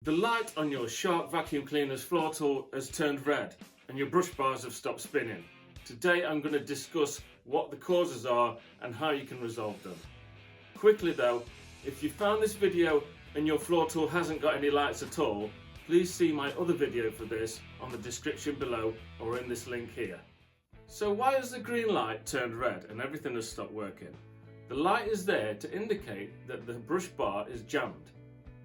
The light on your Shark vacuum cleaner's floor tool has turned red and your brush bars have stopped spinning. Today I'm going to discuss what the causes are and how you can resolve them. Quickly though, if you found this video and your floor tool hasn't got any lights at all, please see my other video for this on the description below or in this link here. So why has the green light turned red and everything has stopped working? The light is there to indicate that the brush bar is jammed.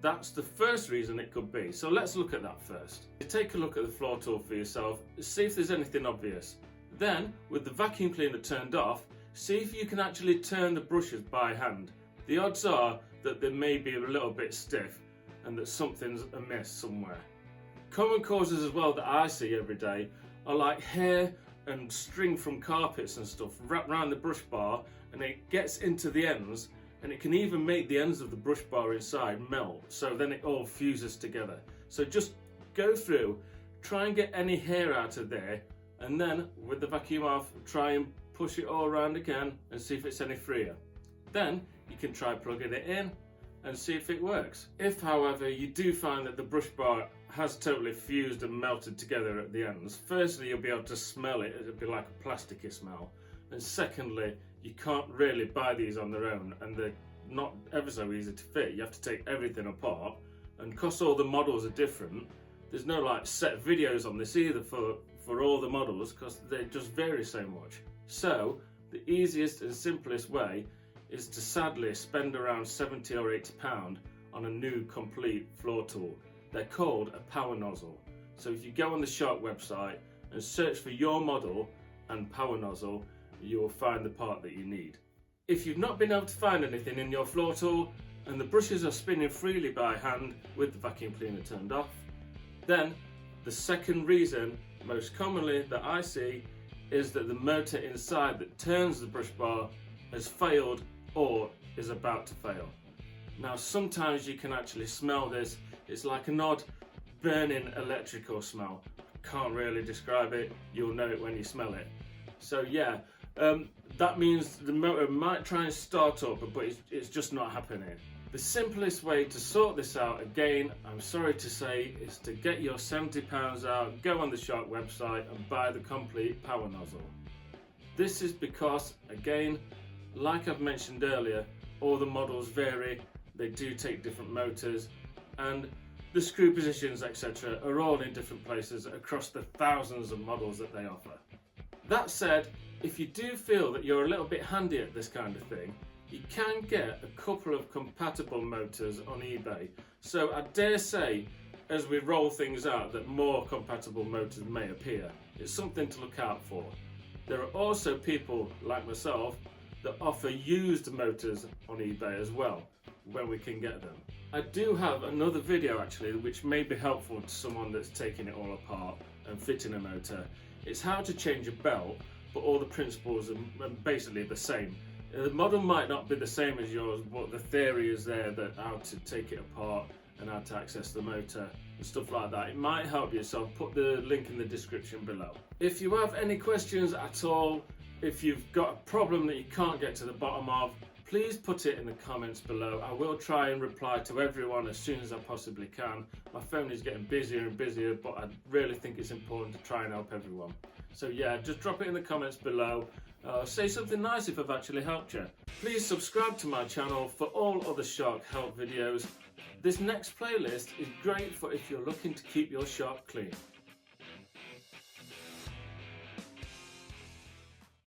That's the first reason it could be, so let's look at that first. Take a look at the floor tool for yourself, see if there's anything obvious. Then, with the vacuum cleaner turned off, see if you can actually turn the brushes by hand. The odds are that they may be a little bit stiff and that something's amiss somewhere. Common causes as well that I see every day are like hair and string from carpets and stuff wrapped around the brush bar, and it gets into the ends, and it can even make the ends of the brush bar inside melt, so then it all fuses together. So just go through, try and get any hair out of there, and then with the vacuum off, try and push it all around again and see if it's any freer. Then you can try plugging it in and see if it works. If however you do find that the brush bar has totally fused and melted together at the ends, firstly you'll be able to smell it, it'll be like a plasticky smell, and secondly you can't really buy these on their own and they're not ever so easy to fit. You have to take everything apart, and because all the models are different, there's no like set videos on this either for all the models because they just vary so much. So the easiest and simplest way is to sadly spend around 70 or 80 pounds on a new complete floor tool. They're called a power nozzle. So if you go on the Shark website and search for your model and power nozzle, you will find the part that you need. If you've not been able to find anything in your floor tool and the brushes are spinning freely by hand with the vacuum cleaner turned off, then the second reason most commonly that I see is that the motor inside that turns the brush bar has failed or is about to fail. Now sometimes you can actually smell this. It's like an odd burning electrical smell. Can't really describe it, you'll know it when you smell it. So yeah, that means the motor might try and start up, but it's just not happening. The simplest way to sort this out, again, I'm sorry to say, is to get your £70 out, go on the Shark website and buy the complete power nozzle. This is because, again, like I've mentioned earlier, all the models vary, they do take different motors, and the screw positions, etc. are all in different places across the thousands of models that they offer. That said, if you do feel that you're a little bit handy at this kind of thing, you can get a couple of compatible motors on eBay. So I dare say, as we roll things out, that more compatible motors may appear. It's something to look out for. There are also people like myself that offer used motors on eBay as well, when we can get them. I do have another video actually which may be helpful to someone that's taking it all apart and fitting a motor. It's how to change a belt, but all the principles are basically the same. The model might not be the same as yours, but the theory is there, that how to take it apart and how to access the motor and stuff like that. It might help you, so I'll put the link in the description below. If you have any questions at all, if you've got a problem that you can't get to the bottom of, please put it in the comments below. I will try and reply to everyone as soon as I possibly can. My phone is getting busier and busier, but I really think it's important to try and help everyone. So yeah, just drop it in the comments below. Say something nice if I've actually helped you. Please subscribe to my channel for all other Shark help videos. This next playlist is great for if you're looking to keep your Shark clean.